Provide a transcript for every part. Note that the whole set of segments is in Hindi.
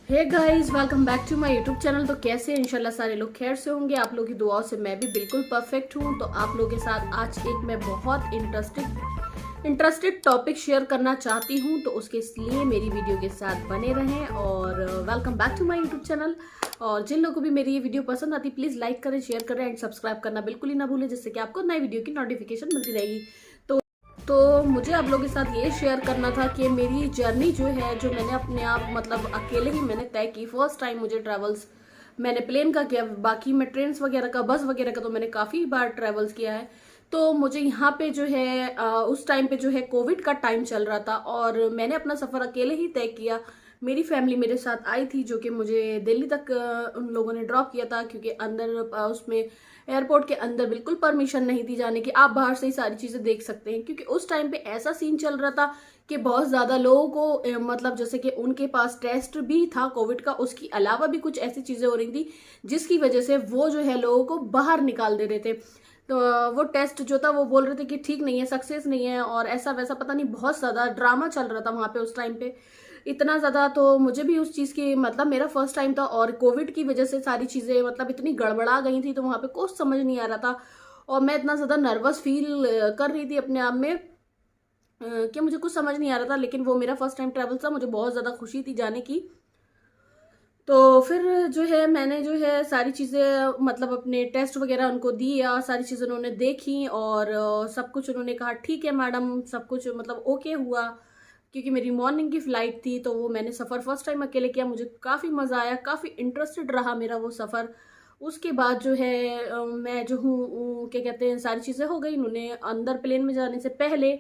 Hey guys, welcome back to my YouTube channel. तो कैसे हैं? इंशाल्लाह सारे लोग खैर से होंगे। आप लोगों की दुआओं से मैं भी बिल्कुल परफेक्ट हूँ। तो आप लोगों के साथ आज एक मैं बहुत इंटरेस्टेड टॉपिक शेयर करना चाहती हूँ, तो उसके लिए मेरी वीडियो के साथ बने रहें। और welcome back to my YouTube channel. और जिन लोगों को भी मेरी ये वीडियो पसंद आती है, प्लीज़ लाइक करें, शेयर करें एंड सब्सक्राइब करना बिल्कुल ही ना भूलें, जिससे कि आपको नई वीडियो की नोटिफिकेशन मिलती रहेगी। तो मुझे आप लोगों के साथ ये शेयर करना था कि मेरी जर्नी जो है, जो मैंने अपने आप मतलब अकेले ही मैंने तय की। फर्स्ट टाइम मुझे ट्रैवल्स मैंने प्लेन का किया, बाकी मैं ट्रेन वगैरह का, बस वगैरह का तो मैंने काफ़ी बार ट्रैवल्स किया है। तो मुझे यहाँ पे जो है उस टाइम पे जो है कोविड का टाइम चल रहा था और मैंने अपना सफ़र अकेले ही तय किया। मेरी फैमिली मेरे साथ आई थी, जो कि मुझे दिल्ली तक उन लोगों ने ड्रॉप किया था, क्योंकि अंदर उसमें एयरपोर्ट के अंदर बिल्कुल परमिशन नहीं दी जाने की। आप बाहर से ही सारी चीज़ें देख सकते हैं, क्योंकि उस टाइम पे ऐसा सीन चल रहा था कि बहुत ज़्यादा लोगों को मतलब जैसे कि उनके पास टेस्ट भी था कोविड का, उसके अलावा भी कुछ ऐसी चीज़ें हो रही थी जिसकी वजह से वो जो है लोगों को बाहर निकाल दे रहे थे। तो वो टेस्ट जो था वो बोल रहे थे कि ठीक नहीं है, सक्सेस नहीं है, और ऐसा वैसा पता नहीं, बहुत ज़्यादा ड्रामा चल रहा था वहाँ पे उस टाइम पे। इतना ज़्यादा तो मुझे भी उस चीज़ की मतलब मेरा फर्स्ट टाइम था, और कोविड की वजह से सारी चीज़ें मतलब इतनी गड़बड़ा गई थी, तो वहाँ पे कुछ समझ नहीं आ रहा था। और मैं इतना ज़्यादा नर्वस फील कर रही थी अपने आप में कि मुझे कुछ समझ नहीं आ रहा था। लेकिन वो मेरा फर्स्ट टाइम ट्रैवल था, मुझे बहुत ज़्यादा खुशी थी जाने की। तो फिर जो है मैंने जो है सारी चीज़ें मतलब अपने टेस्ट वगैरह उनको दिया, सारी चीज़ें उन्होंने देखी, और सब कुछ उन्होंने कहा ठीक है मैडम, सब कुछ मतलब ओके हुआ। क्योंकि मेरी मॉर्निंग की फ़्लाइट थी, तो वो मैंने सफ़र फर्स्ट टाइम अकेले किया, मुझे काफ़ी मज़ा आया, काफ़ी इंटरेस्टेड रहा मेरा वो सफ़र। उसके बाद जो है मैं जो हूँ क्या कहते हैं, सारी चीज़ें हो गई। उन्होंने अंदर प्लेन में जाने से पहले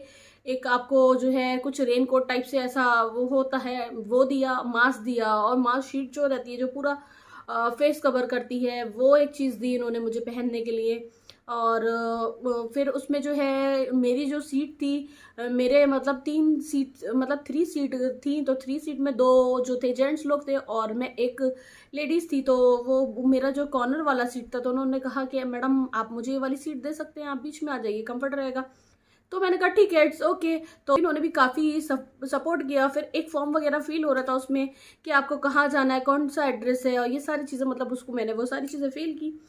एक आपको जो है कुछ रेन कोट टाइप से ऐसा वो होता है, वो दिया, मास्क दिया, और मास्क शीट जो रहती है जो पूरा फेस कवर करती है, वो एक चीज़ दी इन्होंने मुझे पहनने के लिए। और फिर उसमें जो है मेरी जो सीट थी, मेरे मतलब 3 सीट मतलब 3 सीट थी, तो 3 सीट में 2 जो थे जेंट्स लोग थे और मैं एक लेडीज़ थी। तो वो मेरा जो कॉर्नर वाला सीट था, तो उन्होंने कहा कि मैडम आप मुझे ये वाली सीट दे सकते हैं, आप बीच में आ जाइए, कंफर्ट रहेगा। तो मैंने कहा ठीक है, इट्स ओके। तो इन्होंने भी काफ़ी सपोर्ट किया। फिर एक फॉर्म वगैरह फिल हो रहा था उसमें कि आपको कहाँ जाना है, कौन सा एड्रेस है, और ये सारी चीज़ें मतलब उसको मैंने वो सारी चीज़ें फिल की।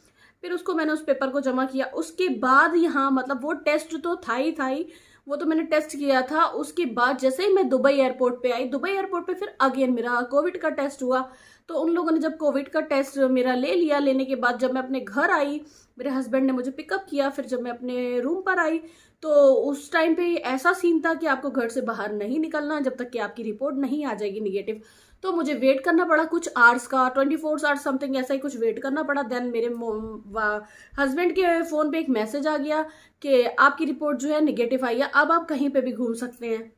फिर उसको मैंने उस पेपर को जमा किया। उसके बाद यहाँ मतलब वो टेस्ट तो था ही, वो तो मैंने टेस्ट किया था। उसके बाद जैसे ही मैं दुबई एयरपोर्ट पे आई, दुबई एयरपोर्ट पे फिर अगेन मेरा कोविड का टेस्ट हुआ। तो उन लोगों ने जब कोविड का टेस्ट मेरा ले लिया, लेने के बाद जब मैं अपने घर आई, मेरे हस्बैंड ने मुझे पिकअप किया। फिर जब मैं अपने रूम पर आई, तो उस टाइम पे ऐसा सीन था कि आपको घर से बाहर नहीं निकलना जब तक कि आपकी रिपोर्ट नहीं आ जाएगी निगेटिव। तो मुझे वेट करना पड़ा कुछ आवर्स का, 24 आवर्स समथिंग ऐसा ही कुछ वेट करना पड़ा। देन मेरे हस्बैंड के फ़ोन पे एक मैसेज आ गया कि आपकी रिपोर्ट जो है निगेटिव आई है, अब आप कहीं पे भी घूम सकते हैं।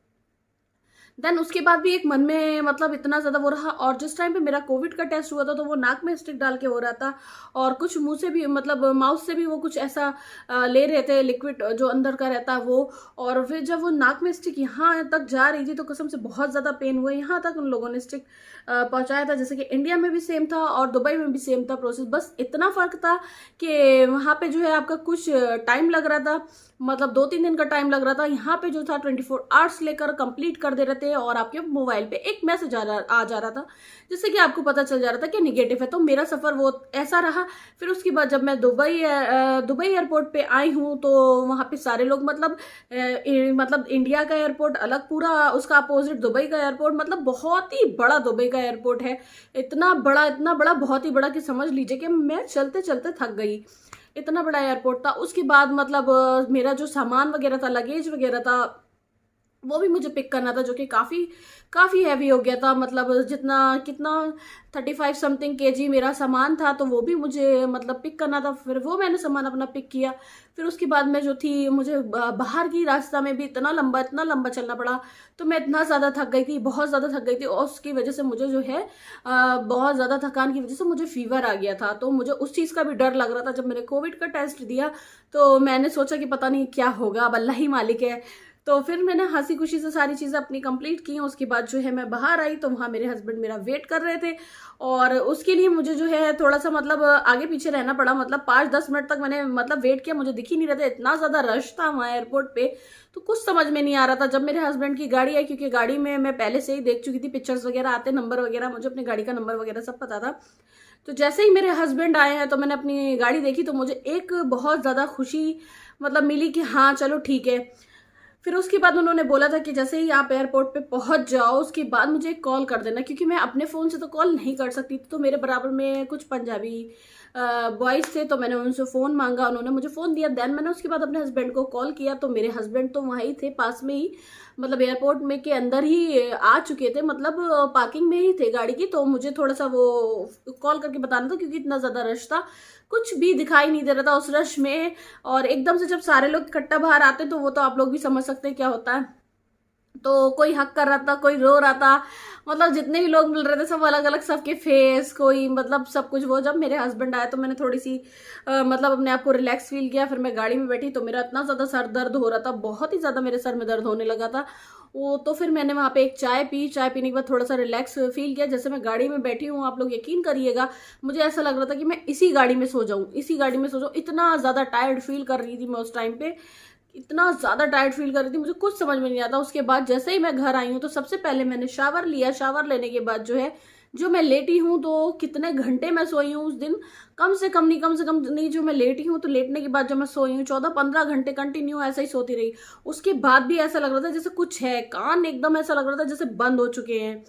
देन उसके बाद भी एक मन में मतलब इतना ज़्यादा वो रहा। और जिस टाइम पे मेरा कोविड का टेस्ट हुआ था, तो वो नाक में स्टिक डाल के हो रहा था, और कुछ मुंह से भी मतलब माउथ से भी वो कुछ ऐसा ले रहे थे लिक्विड जो अंदर का रहता है वो। और फिर जब वो नाक में स्टिक यहाँ तक जा रही थी, तो कसम से बहुत ज़्यादा पेन हुआ। यहाँ तक उन लोगों ने स्टिक पहुँचाया था, जैसे कि इंडिया में भी सेम था और दुबई में भी सेम था प्रोसेस। बस इतना फ़र्क था कि वहाँ पे जो है आपका कुछ टाइम लग रहा था, मतलब 2-3 दिन का टाइम लग रहा था। यहाँ पे जो था 24 आवर्स लेकर कंप्लीट कर दे रहे थे, और आपके मोबाइल पे एक मैसेज आ जा रहा था, जिससे कि आपको पता चल जा रहा था कि निगेटिव है। तो मेरा सफ़र वो ऐसा रहा। फिर उसके बाद जब मैं दुबई एयरपोर्ट पे आई हूँ, तो वहाँ पे सारे लोग मतलब इंडिया का एयरपोर्ट अलग, पूरा उसका अपोजिट दुबई का एयरपोर्ट, मतलब बहुत ही बड़ा दुबई का एयरपोर्ट है। इतना बड़ा, बहुत ही बड़ा कि समझ लीजिए कि मैं चलते चलते थक गई। इतना बड़ा एयरपोर्ट था। उसके बाद मतलब मेरा जो सामान वगैरह था, लगेज वगैरह था, वो भी मुझे पिक करना था, जो कि काफ़ी काफ़ी हैवी हो गया था। मतलब जितना कितना 35 समथिंग केजी मेरा सामान था, तो वो भी मुझे मतलब पिक करना था। फिर वो मैंने सामान अपना पिक किया। फिर उसके बाद मैं जो थी, मुझे बाहर की रास्ता में भी इतना लंबा चलना पड़ा। तो मैं इतना ज़्यादा थक गई थी, बहुत ज़्यादा थक गई थी, और उसकी वजह से मुझे जो है बहुत ज़्यादा थकान की वजह से मुझे फीवर आ गया था। तो मुझे उस चीज़ का भी डर लग रहा था। जब मैंने कोविड का टेस्ट दिया, तो मैंने सोचा कि पता नहीं क्या होगा, अब अल्लाह ही मालिक है। तो फिर मैंने हंसी खुशी से सारी चीज़ें अपनी कंप्लीट की। उसके बाद जो है मैं बाहर आई तो वहाँ मेरे हस्बैंड मेरा वेट कर रहे थे, और उसके लिए मुझे जो है थोड़ा सा मतलब आगे पीछे रहना पड़ा। मतलब 5-10 मिनट तक मैंने मतलब वेट किया, मुझे दिख ही नहीं रहा था, इतना ज़्यादा रश था वहाँ एयरपोर्ट पे। तो कुछ समझ में नहीं आ रहा था। जब मेरे हस्बैंड की गाड़ी आई, क्योंकि गाड़ी में मैं पहले से ही देख चुकी थी, पिक्चर्स वगैरह आते, नंबर वगैरह, मुझे अपनी गाड़ी का नंबर वगैरह सब पता था। तो जैसे ही मेरे हस्बैंड आए हैं तो मैंने अपनी गाड़ी देखी, तो मुझे एक बहुत ज़्यादा खुशी मतलब मिली कि हाँ चलो ठीक है। फिर उसके बाद उन्होंने बोला था कि जैसे ही आप एयरपोर्ट पे पहुंच जाओ उसके बाद मुझे एक कॉल कर देना, क्योंकि मैं अपने फ़ोन से तो कॉल नहीं कर सकती थी। तो मेरे बराबर में कुछ पंजाबी बॉयज़ थे, तो मैंने उनसे फ़ोन मांगा, उन्होंने मुझे फ़ोन दिया। देन मैंने उसके बाद अपने हस्बैंड को कॉल किया, तो मेरे हस्बैंड तो वहीं थे पास में ही, मतलब एयरपोर्ट में के अंदर ही आ चुके थे, मतलब पार्किंग में ही थे गाड़ी की। तो मुझे थोड़ा सा वो कॉल करके बताना था, क्योंकि इतना ज़्यादा रश था, कुछ भी दिखाई नहीं दे रहा था उस रश में। और एकदम से जब सारे लोग इकट्ठा बाहर आते तो वो तो आप लोग भी समझ सकते हैं क्या होता है। तो कोई हक कर रहा था, कोई रो रहा था, मतलब जितने भी लोग मिल रहे थे सब अलग अलग, सबके फेस, कोई मतलब सब कुछ। वो जब मेरे हस्बैंड आए तो मैंने थोड़ी सी मतलब अपने आप को रिलैक्स फील किया। फिर मैं गाड़ी में बैठी तो मेरा इतना ज़्यादा सर दर्द हो रहा था, बहुत ही ज़्यादा मेरे सर में दर्द होने लगा था वो। तो फिर मैंने वहाँ पे एक चाय पी, चाय पीने के बाद थोड़ा सा रिलैक्स फील किया। जैसे मैं गाड़ी में बैठी हूँ, आप लोग यकीन करिएगा, मुझे ऐसा लग रहा था कि मैं इसी गाड़ी में सो जाऊँ, इसी गाड़ी में सो जाऊँ। इतना ज़्यादा टायर्ड फील कर रही थी मैं उस टाइम पे, इतना ज़्यादा टायर्ड फील कर रही थी, मुझे कुछ समझ में नहीं आता। उसके बाद जैसे ही मैं घर आई हूँ तो सबसे पहले मैंने शावर लिया। शावर लेने के बाद जो है, जो मैं लेटी हूँ, तो कितने घंटे मैं सोई हूँ उस दिन, कम से कम नहीं, जो मैं लेटी हूँ तो लेटने के बाद जो मैं सोई हूँ 14-15 घंटे कंटिन्यू ऐसा ही सोती रही। उसके बाद भी ऐसा लग रहा था जैसे कुछ है, कान एकदम ऐसा लग रहा था जैसे बंद हो चुके हैं।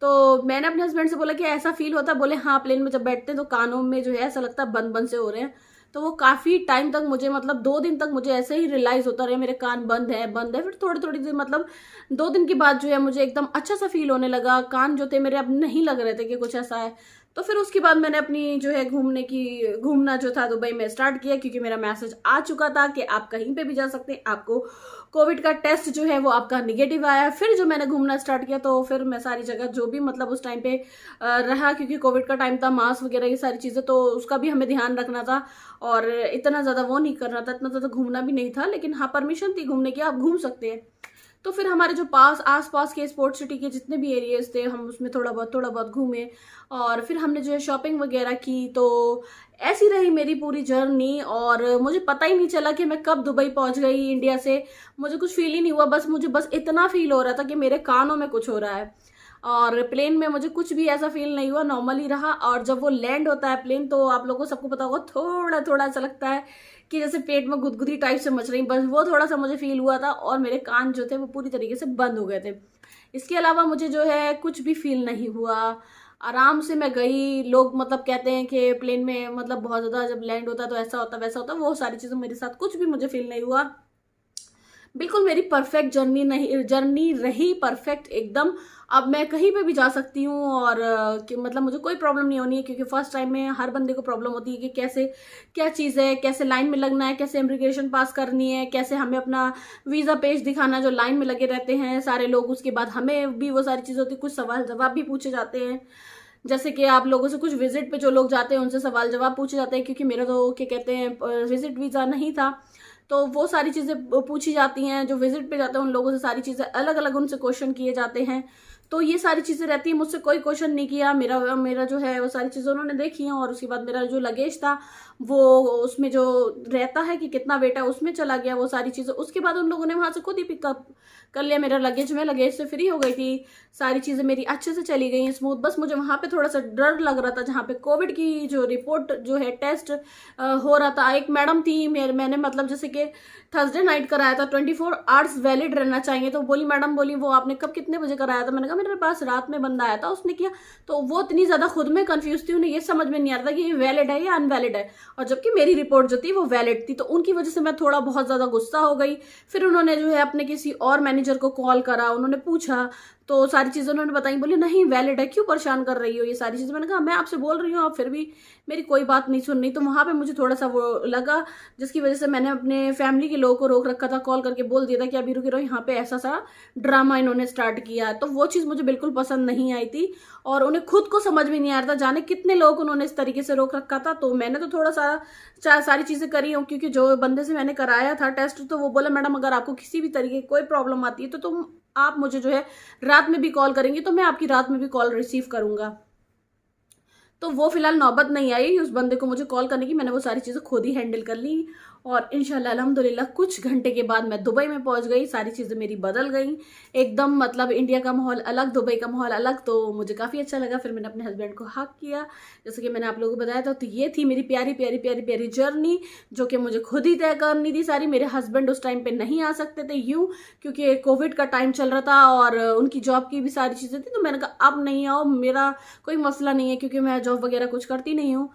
तो मैंने अपने हस्बैंड से बोला कि ऐसा फील होता है? बोले हाँ, प्लेन में जब बैठते हैं तो कानों में जो है ऐसा लगता है बंद बंद से हो रहे हैं। तो वो काफ़ी टाइम तक मुझे, मतलब 2 दिन तक मुझे ऐसे ही रियलाइज़ होता रहा मेरे कान बंद है बंद है। फिर थोड़ी थोड़ी देर, मतलब 2 दिन के बाद जो है मुझे एकदम अच्छा सा फील होने लगा, कान जो थे मेरे अब नहीं लग रहे थे कि कुछ ऐसा है। तो फिर उसके बाद मैंने अपनी जो है घूमना जो था दुबई में स्टार्ट किया, क्योंकि मेरा मैसेज आ चुका था कि आप कहीं पे भी जा सकते हैं, आपको कोविड का टेस्ट जो है वो आपका निगेटिव आया। फिर जो मैंने घूमना स्टार्ट किया तो फिर मैं सारी जगह जो भी मतलब उस टाइम पे रहा, क्योंकि कोविड का टाइम था, मास्क वगैरह ये सारी चीज़ें, तो उसका भी हमें ध्यान रखना था। और इतना ज़्यादा वो नहीं करना था, इतना ज़्यादा घूमना भी नहीं था, लेकिन हाँ परमिशन थी घूमने की, आप घूम सकते हैं। तो फिर हमारे जो आस पास के स्पोर्ट्स सिटी के जितने भी एरियाज थे, हम उसमें थोड़ा बहुत घूमे। और फिर हमने जो है शॉपिंग वगैरह की। तो ऐसी रही मेरी पूरी जर्नी, और मुझे पता ही नहीं चला कि मैं कब दुबई पहुंच गई इंडिया से। मुझे कुछ फील ही नहीं हुआ, मुझे बस इतना फील हो रहा था कि मेरे कानों में कुछ हो रहा है। और प्लेन में मुझे कुछ भी ऐसा फील नहीं हुआ, नॉर्मल ही रहा। और जब वो लैंड होता है प्लेन, तो आप लोगों को सबको पता होगा, थोड़ा थोड़ा ऐसा लगता है कि जैसे पेट में गुदगुदी टाइप से मच रही, बस वो थोड़ा सा मुझे फील हुआ था। और मेरे कान जो थे वो पूरी तरीके से बंद हो गए थे। इसके अलावा मुझे जो है कुछ भी फील नहीं हुआ, आराम से मैं गई। लोग मतलब कहते हैं कि प्लेन में मतलब बहुत ज़्यादा जब लैंड होता है तो ऐसा होता वैसा होता, वो सारी चीज़ें मेरे साथ कुछ भी मुझे फील नहीं हुआ। बिल्कुल मेरी परफेक्ट जर्नी रही, परफेक्ट एकदम। अब मैं कहीं पे भी जा सकती हूँ, और कि मतलब मुझे कोई प्रॉब्लम नहीं होनी है, क्योंकि फर्स्ट टाइम में हर बंदे को प्रॉब्लम होती है कि कैसे क्या चीज़ है, कैसे लाइन में लगना है, कैसे इमिग्रेशन पास करनी है, कैसे हमें अपना वीज़ा पेज दिखाना, जो लाइन में लगे रहते हैं सारे लोग। उसके बाद हमें भी वो सारी चीज़ होती है, कुछ सवाल जवाब भी पूछे जाते हैं, जैसे कि आप लोगों से कुछ विजिट पे जो लोग जाते हैं उनसे सवाल जवाब पूछे जाते हैं, क्योंकि मेरा तो क्या कहते हैं विजिट वीज़ा नहीं था। तो वो सारी चीज़ें पूछी जाती हैं, जो विजिट पे जाते हैं उन लोगों से सारी चीज़ें अलग अलग उनसे क्वेश्चन किए जाते हैं। तो ये सारी चीज़ें रहती हैं, मुझसे कोई क्वेश्चन नहीं किया। मेरा जो है वो सारी चीज़ें उन्होंने देखी हैं। और उसके बाद मेरा जो लगेज था वो उसमें जो रहता है कि कितना वेट है उसमें चला गया, वो सारी चीज़ें। उसके बाद उन लोगों ने वहाँ से खुद ही पिकअप कर लिया मेरा लगेज, मैं लगेज से फ्री हो गई थी। सारी चीज़ें मेरी अच्छे से चली गई स्मूथ। बस मुझे वहाँ पे थोड़ा सा डर लग रहा था, जहाँ पे कोविड की जो रिपोर्ट जो है टेस्ट हो रहा था। एक मैडम थी, मैंने मतलब जैसे कि थर्सडे नाइट कराया था, 24 आवर्स वैलिड रहना चाहिए। तो मैडम बोली वो आपने कब कितने बजे कराया था? मैंने कहा मेरे पास रात में बंदा आया था उसने किया। तो वो इतनी ज़्यादा खुद में कंफ्यूज थी, उन्हें ये समझ में नहीं आ रहा था कि ये वैलिड है या अनवैलिड है, और जबकि मेरी रिपोर्ट जो थी वो वैलिड थी। तो उनकी वजह से मैं थोड़ा बहुत ज़्यादा गुस्सा हो गई। फिर उन्होंने जो है अपने किसी और मैनेजर को कॉल करा, उन्होंने पूछा। तो सारी चीज़ें उन्होंने बताई, बोली नहीं वैलिड है, क्यों परेशान कर रही हो ये सारी चीज़ें। मैंने कहा मैं आपसे बोल रही हूँ, आप फिर भी मेरी कोई बात नहीं सुन रही। तो वहाँ पे मुझे थोड़ा सा वो लगा, जिसकी वजह से मैंने अपने फैमिली के लोगों को रोक रखा था, कॉल करके बोल दिया था कि अभी रुके रहो, यहाँ पे ऐसा सा ड्रामा इन्होंने स्टार्ट किया है। तो वो चीज़ मुझे बिल्कुल पसंद नहीं आई थी और उन्हें खुद को समझ में नहीं आ रहा था, जाने कितने लोग उन्होंने इस तरीके से रोक रखा था। तो मैंने तो थोड़ा सा सारी चीज़ें करी हूँ, क्योंकि जो बंदे से मैंने कराया था टेस्ट, तो वो बोला मैडम अगर आपको किसी भी तरीके की कोई प्रॉब्लम आती है तो आप मुझे जो है रात में भी कॉल करेंगी तो मैं आपकी रात में भी कॉल रिसीव करूंगा। तो वो फिलहाल नौबत नहीं आई उस बंदे को मुझे कॉल करने की, मैंने वो सारी चीज़ें खुद ही हैंडल कर ली। और इंशाल्लाह अल्हम्दुलिल्लाह कुछ घंटे के बाद मैं दुबई में पहुंच गई, सारी चीज़ें मेरी बदल गई एकदम। मतलब इंडिया का माहौल अलग, दुबई का माहौल अलग, तो मुझे काफ़ी अच्छा लगा। फिर मैंने अपने हस्बैंड को हक किया, जैसे कि मैंने आप लोगों को बताया था। तो ये थी मेरी प्यारी प्यारी प्यारी प्यारी जर्नी, जो कि मुझे खुद ही तय करनी थी सारी। मेरे हस्बैंड उस टाइम पे नहीं आ सकते थे यूँ, क्योंकि कोविड का टाइम चल रहा था और उनकी जॉब की भी सारी चीज़ें थी। तो मैंने कहा अब नहीं आओ, मेरा कोई मसला नहीं है, क्योंकि मैं जॉब वगैरह कुछ करती नहीं हूँ।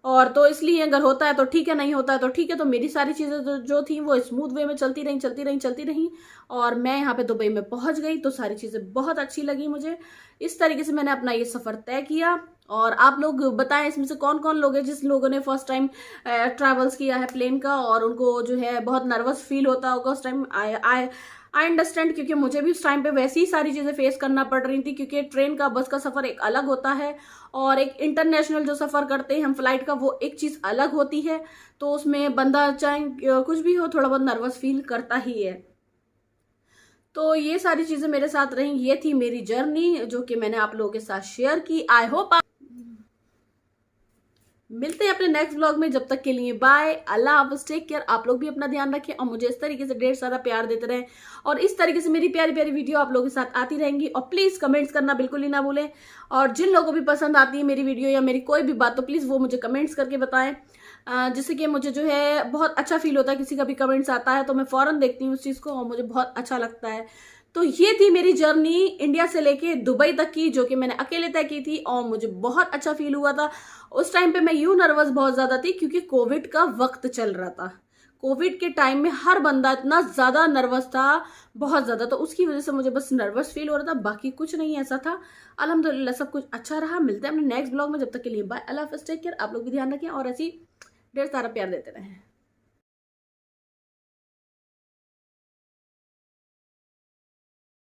और तो इसलिए अगर होता है तो ठीक है, नहीं होता है तो ठीक है। तो मेरी सारी चीज़ें जो थी वो स्मूथ वे में चलती रही और मैं यहाँ पे दुबई में पहुँच गई। तो सारी चीज़ें बहुत अच्छी लगी मुझे। इस तरीके से मैंने अपना ये सफ़र तय किया। और आप लोग बताएं इसमें से कौन कौन लोग हैं जिस लोगों ने फर्स्ट टाइम ट्रैवल्स किया है प्लेन का, और उनको जो है बहुत नर्वस फील होता होगा उस टाइम। आई अंडरस्टैंड, क्योंकि मुझे भी उस टाइम पे वैसी ही सारी चीज़ें फेस करना पड़ रही थी, क्योंकि ट्रेन का बस का सफ़र एक अलग होता है और एक इंटरनेशनल जो सफ़र करते हैं हम फ्लाइट का, वो एक चीज़ अलग होती है। तो उसमें बंदा चाहे कुछ भी हो थोड़ा बहुत नर्वस फील करता ही है। तो ये सारी चीज़ें मेरे साथ रही, ये थी मेरी जर्नी जो कि मैंने आप लोगों के साथ शेयर की। आई होप मिलते हैं अपने नेक्स्ट व्लॉग में, जब तक के लिए बाय, अल्लाह हाफ़िज़, टेक केयर। आप लोग भी अपना ध्यान रखें और मुझे इस तरीके से ढेर सारा प्यार देते रहें और इस तरीके से मेरी प्यारी प्यारी वीडियो आप लोगों के साथ आती रहेंगी। और प्लीज़ कमेंट्स करना बिल्कुल ही ना भूलें, और जिन लोगों को भी पसंद आती है मेरी वीडियो या मेरी कोई भी बात, तो प्लीज़ वो मुझे कमेंट्स करके बताएं, जिससे कि मुझे जो है बहुत अच्छा फील होता है। किसी का भी कमेंट्स आता है तो मैं फ़ौरन देखती हूँ उस चीज़ को और मुझे बहुत अच्छा लगता है। तो ये थी मेरी जर्नी इंडिया से लेके दुबई तक की, जो कि मैंने अकेले तय की थी और मुझे बहुत अच्छा फील हुआ था। उस टाइम पे मैं यूं नर्वस बहुत ज्यादा थी, क्योंकि कोविड का वक्त चल रहा था। कोविड के टाइम में हर बंदा इतना ज्यादा नर्वस था, बहुत ज्यादा। तो उसकी वजह से मुझे बस नर्वस फील हो रहा था, बाकी कुछ नहीं ऐसा था। अल्हम्दुलिल्लाह सब कुछ अच्छा रहा। मिलते हैं अपने नेक्स्ट ब्लॉग में, जब तक के लिए बाय, अल्लाह हाफ़िज़, टेक केयर। आप लोग भी ध्यान रखें और ऐसी ढेर सारा प्यार देते रहें।